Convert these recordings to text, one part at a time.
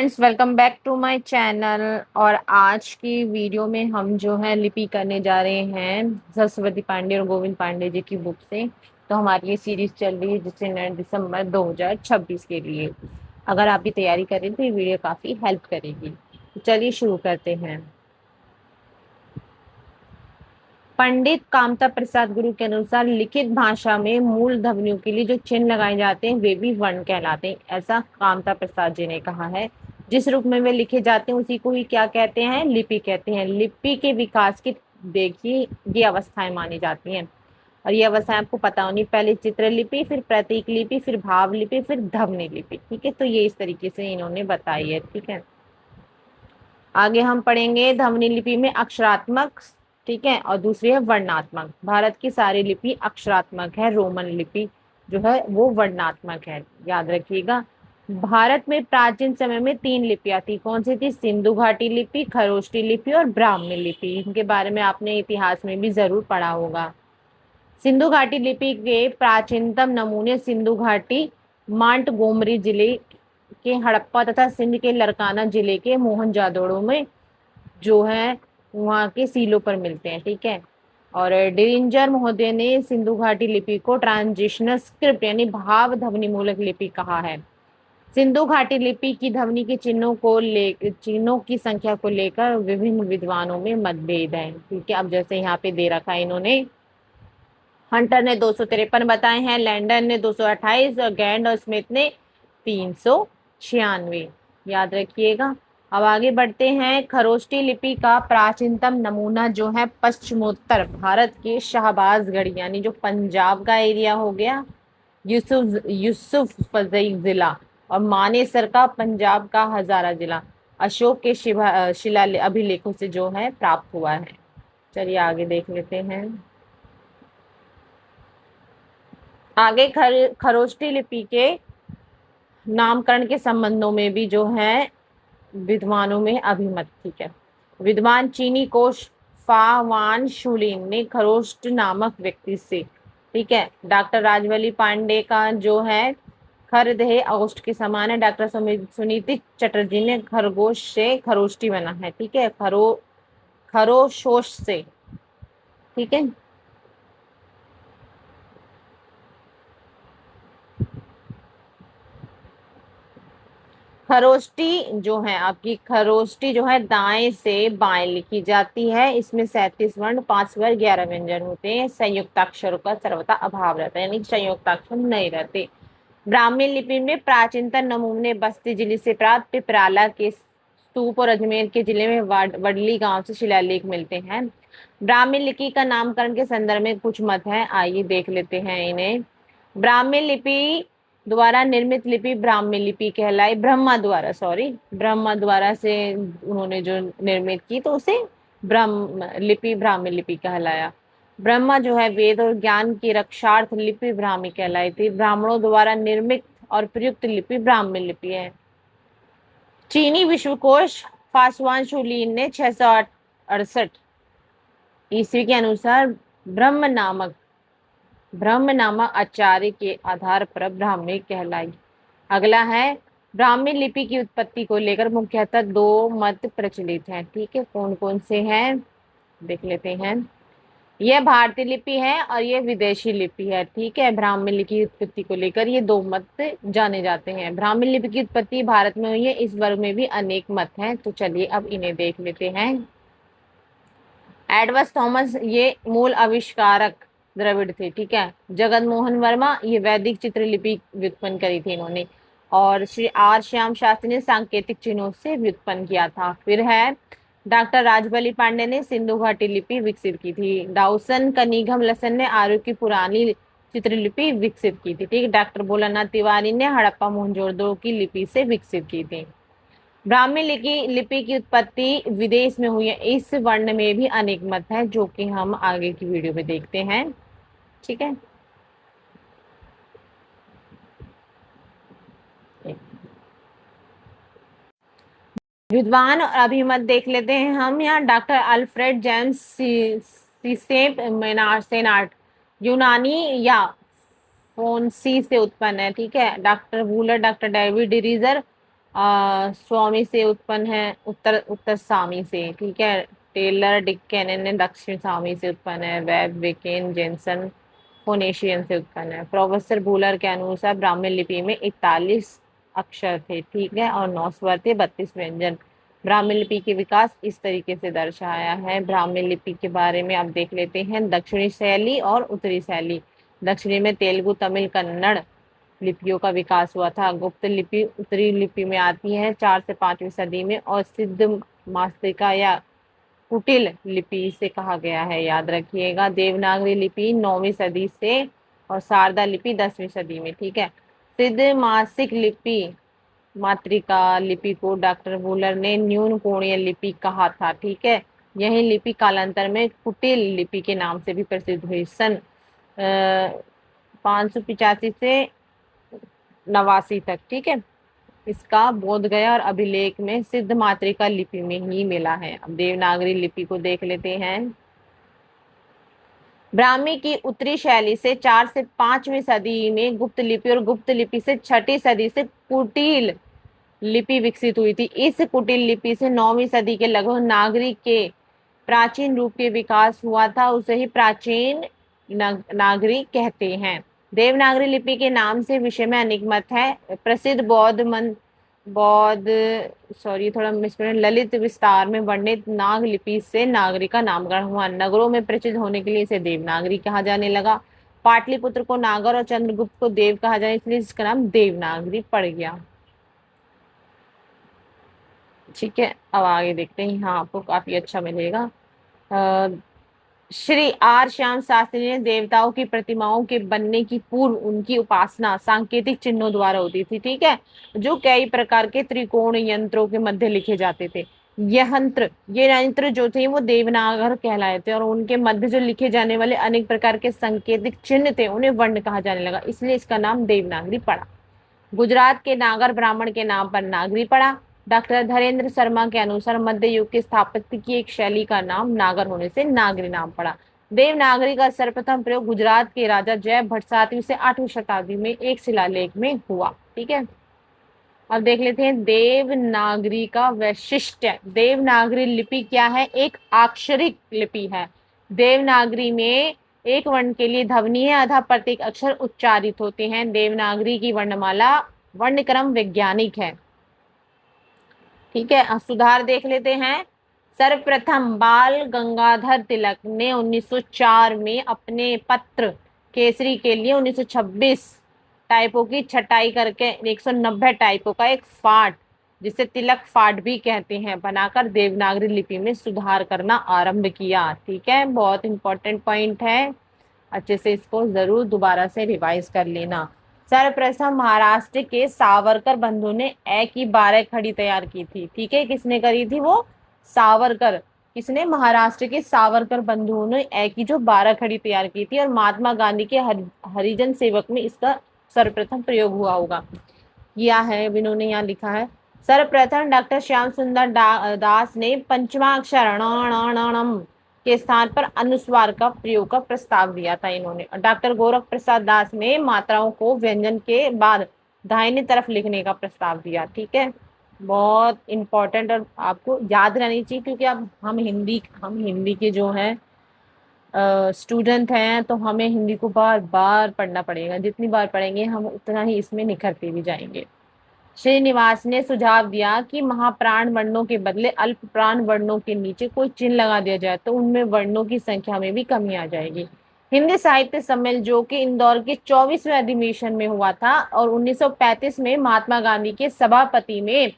Friends, welcome back to my channel. और आज की वीडियो में हम जो है लिपि करने जा रहे हैं सरस्वती पांडे और गोविंद पांडे जी की बुक से। तो हमारी ये सीरीज चल रही है जिससे 9 दिसंबर 2026 के लिए। अगर आप भी तैयारी करें तो ये वीडियो काफ़ी हेल्प करेगी। तो चलिए शुरू करते हैं। पंडित कामता प्रसाद गुरु के अनुसार लिखित भाषा में मूल ध्वनियों के लिए जो चिन्ह लगाए जाते हैं वे भी वर्ण कहलाते हैं, ऐसा कामता प्रसाद जी ने कहा है। जिस रूप में वे लिखे जाते हैं उसी को ही क्या कहते हैं? लिपि कहते हैं। लिपि के विकास की देखिए ये अवस्थाएं मानी जाती हैं, और ये अवस्थाएं आपको पता होनी। पहले चित्र लिपि, फिर प्रतीक लिपि, फिर भाव लिपि, फिर ध्वनि लिपि। ठीक है, तो ये इस तरीके से इन्होंने बताई है। ठीक है, आगे हम पढ़ेंगे ध्वनि लिपि में अक्षरात्मक। ठीक है, और दूसरी है वर्णात्मक। भारत की सारी लिपि अक्षरात्मक है, रोमन लिपि जो है वो वर्णात्मक है, याद रखिएगा। भारत में प्राचीन समय में 3 लिपियां थी। कौन सी थी? सिंधु घाटी लिपि, खरोष्टी लिपि और ब्राह्मी लिपि। इनके बारे में आपने इतिहास में भी जरूर पढ़ा होगा। सिंधु घाटी लिपि के प्राचीनतम नमूने सिंधु घाटी मांटगोमरी जिले के हड़प्पा तथा सिंध के लरकाना जिले के मोहनजोदड़ो में जो है वहाँ के सीलों पर मिलते हैं। ठीक है, और डिरिंजर महोदय ने सिंधु घाटी लिपि को ट्रांजिशनल स्क्रिप्ट यानी भाव ध्वनि मूलक लिपि कहा है। सिंधु घाटी लिपि की ध्वनि के चिन्हों की संख्या को लेकर विभिन्न विद्वानों में मतभेद है। ठीक है, अब जैसे यहाँ पे दे रखा है इन्होंने, हंटर ने 253 बताए हैं, लैंडन ने 228 और गैंड और स्मिथ ने 396। याद रखिएगा। अब आगे बढ़ते हैं। खरोष्टी लिपि का प्राचीनतम नमूना जो है पश्चिमोत्तर भारत के शाहबाजगढ़ यानी जो पंजाब का एरिया हो गया, यूसुफ फजई जिला, और मानेसर का पंजाब का हजारा जिला, अशोक के शिला अभिलेखों से जो है प्राप्त हुआ है। चलिए आगे देख लेते हैं। आगे खरोष्टी लिपि के नामकरण के संबंधों में भी जो है विद्वानों में अभिमत। ठीक है, विद्वान चीनी कोश फावान शुलिन ने खरोष्ट नामक व्यक्ति से, ठीक है, डॉक्टर राजवली पांडे का जो है खरदहे औष्ठ के समान है। डॉक्टर सुनीति चटर्जी ने खरगोश से खरोष्टी बना है। ठीक है, खरोशोश से। ठीक है, खरोष्टी जो है आपकी, खरोष्टी जो है दाएं से बाएं लिखी जाती है। इसमें 37 वर्ण, 5 स्वर, 11 व्यंजन होते हैं। संयुक्ताक्षरों का सर्वथा अभाव रहता है, यानी संयुक्ताक्षर नहीं रहते। ब्राह्मी लिपि में प्राचीनतम नमूने बस्ती जिले से प्राप्त, पिपराला के स्तूप और अजमेर के जिले में वडली गांव से शिलालेख मिलते हैं। ब्राह्मी लिपि का नामकरण के संदर्भ में कुछ मत है, आइए देख लेते हैं इन्हें। ब्राह्मी लिपि द्वारा निर्मित लिपि ब्राह्मी लिपि कहलाई। ब्रह्मा द्वारा से उन्होंने जो निर्मित की तो उसे ब्राह्मी लिपि कहलाया। ब्रह्मा जो है वेद और ज्ञान की रक्षार्थ लिपि ब्राह्मी कहलाई थी। ब्राह्मणों द्वारा निर्मित और प्रयुक्त लिपि ब्राह्मी लिपि है। चीनी विश्वकोश फासवान शुलीन ने 668 ईस्वी के अनुसार ब्रह्म नामक आचार्य के आधार पर ब्राह्मी कहलाई। अगला है, ब्राह्मी लिपि की उत्पत्ति को लेकर मुख्यतः 2 मत प्रचलित हैं। ठीक है, कौन कौन से हैं देख लेते हैं। यह भारतीय लिपि है और यह विदेशी लिपि है। ठीक है, ब्राह्मी लिपि की उत्पत्ति को लेकर ये 2 मत जाने जाते हैं। ब्राह्मी लिपि की उत्पत्ति भारत में हुई है, इस वर्ग में भी अनेक मत हैं। तो चलिए अब इन्हें देख लेते हैं। एडवर्स थॉमस ये मूल आविष्कारक द्रविड़ थे। ठीक है, जगत मोहन वर्मा ये वैदिक चित्रलिपि व्युत्पन्न करी थी इन्होंने, और श्री आर श्याम शास्त्री ने सांकेतिक चिन्हों से व्युत्पन्न किया था। फिर है डॉक्टर राजबली पांडे ने सिंधु घाटी लिपि विकसित की थी। डाउसन कनिघम लसन ने आर्यों की पुरानी चित्रलिपि विकसित की थी। ठीक, डॉक्टर भोलानाथ तिवारी ने हड़प्पा मोहनजोदड़ो की लिपि से विकसित की थी। ब्राह्मी लिपि की उत्पत्ति विदेश में हुई है, इस वर्ण में भी अनेक मत है जो कि हम आगे की वीडियो में देखते हैं। ठीक है, विद्वान और अभिमत देख लेते हैं हम यहाँ। डॉक्टर अल्फ्रेड जेम्स सीसेप सेनाट यूनानी या फोनसी से उत्पन्न है। ठीक है, डॉक्टर वूलर, डॉक्टर डेविड डिरीजर स्वामी से उत्पन्न है, उत्तर उत्तर सामी से, ठीक है। टेलर डिक्केन ने दक्षिण सामी से उत्पन्न है। वेब विकेन जेनसन फोनेशियन से उत्पन्न है। प्रोफेसर बूलर के अनुसार ब्राह्मी लिपि में 41 अक्षर थे, ठीक है, और 9 स्वर थे, 32 व्यंजन। ब्राह्मी लिपि के विकास इस तरीके से दर्शाया है। ब्राह्मी लिपि के बारे में आप देख लेते हैं, दक्षिणी शैली और उत्तरी शैली। दक्षिणी में तेलुगु, तमिल, कन्नड़ लिपियों का विकास हुआ था। गुप्त लिपि उत्तरी लिपि में आती है 4 से 5वीं सदी में, और सिद्ध मास्तिका या कुटिल लिपि से कहा गया है, याद रखिएगा। देवनागरी लिपि 9वीं सदी से, और शारदा लिपि 10वीं सदी में, ठीक है। सिद्ध मासिक लिपि मातृका लिपि को डॉक्टर वूलर ने न्यून कोणीय लिपि कहा था, ठीक है। यही लिपि कालांतर में कुटिल लिपि के नाम से भी प्रसिद्ध हुई। सन 585 से 89 तक, ठीक है। इसका बोध गया और अभिलेख में सिद्ध मातृका लिपि में ही मिला है। अब देवनागरी लिपि को देख लेते हैं। ब्राह्मी की उत्तरी शैली से 4 से 5वीं सदी में गुप्त लिपि, और गुप्त लिपि से 6ठी सदी से कुटिल लिपि विकसित हुई थी। इस कुटिल लिपि से 9वीं सदी के लगभग नागरिक के प्राचीन रूप के विकास हुआ था, उसे ही प्राचीन नागरिक कहते हैं। देवनागरी लिपि के नाम से विषय में अनेक मत है। प्रसिद्ध बौद्ध सॉरी थोड़ा मिसप्रोनाउंस ललित विस्तार में वर्णित नाग लिपि से नागरी का नामकरण हुआ। नगरों में प्रसिद्ध होने के लिए इसे देवनागरी कहा जाने लगा। पाटलिपुत्र को नागर और चंद्रगुप्त को देव कहा जाए, इसलिए इसका नाम देवनागरी पड़ गया, ठीक है। अब आगे देखते हैं, हाँ आपको काफी अच्छा मिलेगा। श्री आर श्याम शास्त्री ने देवताओं की प्रतिमाओं के बनने की पूर्व उनकी उपासना सांकेतिक चिन्हों द्वारा होती थी, ठीक है, जो कई प्रकार के त्रिकोण यंत्रों के मध्य लिखे जाते थे। ये यंत्र जो थे वो देवनागर कहलाए थे, और उनके मध्य जो लिखे जाने वाले अनेक प्रकार के सांकेतिक चिन्ह थे उन्हें वर्ण कहा जाने लगा, इसलिए इसका नाम देवनागरी पड़ा। गुजरात के नागर ब्राह्मण के नाम पर नागरी पड़ा। डॉक्टर धीरेन्द्र शर्मा के अनुसार मध्य युग के स्थापत्य की एक शैली का नाम नागर होने से नागरी नाम पड़ा। देवनागरी का सर्वप्रथम प्रयोग गुजरात के राजा जय भट्ट 7वीं से 8वीं शताब्दी में एक शिलालेख में हुआ, ठीक है। अब देख लेते हैं देवनागरी का वैशिष्ट्य। देवनागरी लिपि क्या है? एक अक्षरिक लिपि है। देवनागरी में एक वर्ण के लिए ध्वनि है, अतः प्रत्येक अक्षर उच्चारित होते हैं। देवनागरी की वर्णमाला वर्णक्रम वैज्ञानिक है, ठीक है। अब सुधार देख लेते हैं। सर्वप्रथम बाल गंगाधर तिलक ने 1904 में अपने पत्र केसरी के लिए 1926 टाइपों की छटाई करके 190 टाइपों का एक फाट, जिसे तिलक फाट भी कहते हैं, बनाकर देवनागरी लिपि में सुधार करना आरंभ किया, ठीक है। बहुत इंपॉर्टेंट पॉइंट है, अच्छे से इसको जरूर दोबारा से रिवाइज कर लेना। सर्वप्रथम महाराष्ट्र के सावरकर बंधु ने ए की 12 खड़ी तैयार की थी, ठीक है। किसने करी थी? वो सावरकर। किसने? महाराष्ट्र के सावरकर बंधुओं ने ए की जो 12 खड़ी तैयार की थी, और महात्मा गांधी के हरिजन सेवक में इसका सर्वप्रथम प्रयोग हुआ होगा, किया है इन्होंने यहाँ लिखा है। सर्वप्रथम डॉक्टर श्याम सुंदर दास ने पंचमा अक्षर ण के स्थान पर अनुस्वार का प्रयोग का प्रस्ताव दिया था इन्होंने। और डॉक्टर गोरख प्रसाद दास ने मात्राओं को व्यंजन के बाद दाहिने तरफ लिखने का प्रस्ताव दिया, ठीक है। बहुत इंपॉर्टेंट और आपको याद रहनी चाहिए, क्योंकि अब हम हिंदी के जो हैं स्टूडेंट हैं, तो हमें हिंदी को बार बार पढ़ना पड़ेगा। जितनी बार पढ़ेंगे हम उतना ही इसमें निखरते भी जाएंगे। श्रीनिवास ने सुझाव दिया कि महाप्राण वर्णों के बदले अल्प प्राण वर्णों के नीचे कोई चिन्ह लगा दिया जाए तो उनमें वर्णों की संख्या में भी कमी आ जाएगी। हिंदी साहित्य सम्मेलन जो कि इंदौर के 24वें अधिवेशन में हुआ था, और 1935 में महात्मा गांधी के सभापति में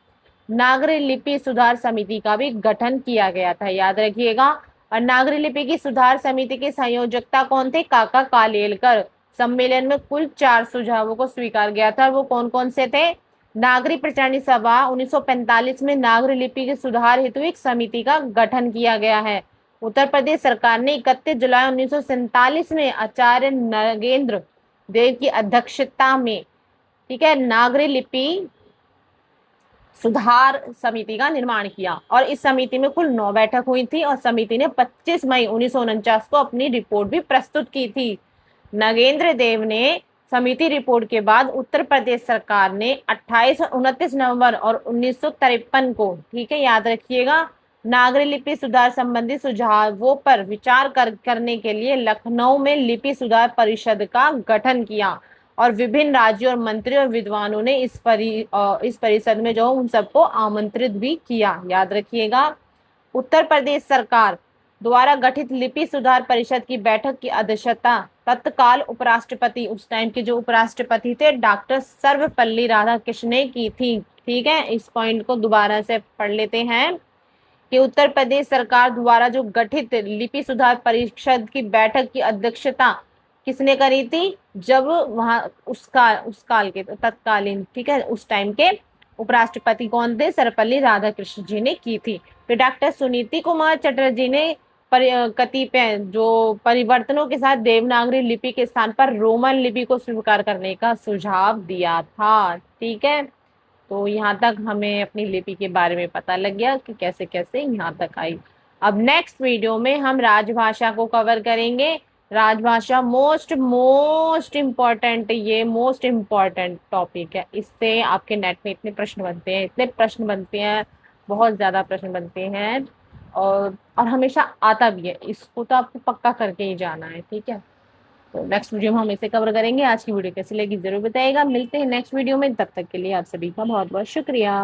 नागरी लिपि सुधार समिति का भी गठन किया गया था, याद रखिएगा। और नागरी लिपि की सुधार समिति के संयोजकता कौन थे? काका कालेलकर। सम्मेलन में कुल 4 सुझावों को स्वीकार गया था, वो कौन कौन से थे? नागरी प्रचारणी सभा 1945 में नागरी लिपि के सुधार हेतु एक समिति का गठन किया गया है। उत्तर प्रदेश सरकार ने 31 जुलाई 1947 में आचार्य नगेंद्र देव की अध्यक्षता में, ठीक है, नागरी लिपि सुधार समिति का निर्माण किया, और इस समिति में कुल 9 बैठक हुई थी, और समिति ने 25 मई 1949 को अपनी रिपोर्ट भी प्रस्तुत की थी। नगेंद्र देव ने समिति रिपोर्ट के बाद उत्तर प्रदेश सरकार ने 29 नवंबर और 1953 को, ठीक है याद रखिएगा, नागरी लिपि सुधार संबंधी सुझावों पर विचार करने के लिए लखनऊ में लिपि सुधार परिषद का गठन किया और विभिन्न राज्यों और मंत्री और विद्वानों ने इस परिषद में जो उन सबको आमंत्रित भी किया। याद रखिएगा, उत्तर प्रदेश सरकार द्वारा गठित लिपि सुधार परिषद की बैठक की अध्यक्षता तत्काल उपराष्ट्रपति, उस टाइम के जो उपराष्ट्रपति थे, डॉक्टर सर्वपल्ली राधाकृष्णन ने की थी। ठीक है, इस पॉइंट को दोबारा से पढ़ लेते हैं कि उत्तर प्रदेश सरकार द्वारा जो गठित लिपि सुधार परिषद की बैठक की अध्यक्षता किसने करी थी, जब वहां उस काल के तत्कालीन, ठीक है, उस टाइम के उपराष्ट्रपति कौन थे, सर्वपल्ली राधाकृष्ण जी ने की थी। फिर डॉक्टर सुनीति कुमार चटर्जी ने कतिपय जो परिवर्तनों के साथ देवनागरी लिपि के स्थान पर रोमन लिपि को स्वीकार करने का सुझाव दिया था। ठीक है, तो यहाँ तक हमें अपनी लिपि के बारे में पता लग गया कि कैसे कैसे यहाँ तक आई। अब नेक्स्ट वीडियो में हम राजभाषा को कवर करेंगे। राजभाषा मोस्ट इम्पॉर्टेंट, ये मोस्ट इम्पॉर्टेंट टॉपिक है। इससे आपके नेट में इतने प्रश्न बनते हैं, इतने प्रश्न बनते हैं, बहुत ज्यादा प्रश्न बनते हैं, और हमेशा आता भी है। इसको तो आपको पक्का करके ही जाना है। ठीक है, तो नेक्स्ट वीडियो में हम इसे कवर करेंगे। आज की वीडियो कैसी लगी जरूर बताइएगा। मिलते हैं नेक्स्ट वीडियो में, तब तक के लिए आप सभी का बहुत बहुत शुक्रिया।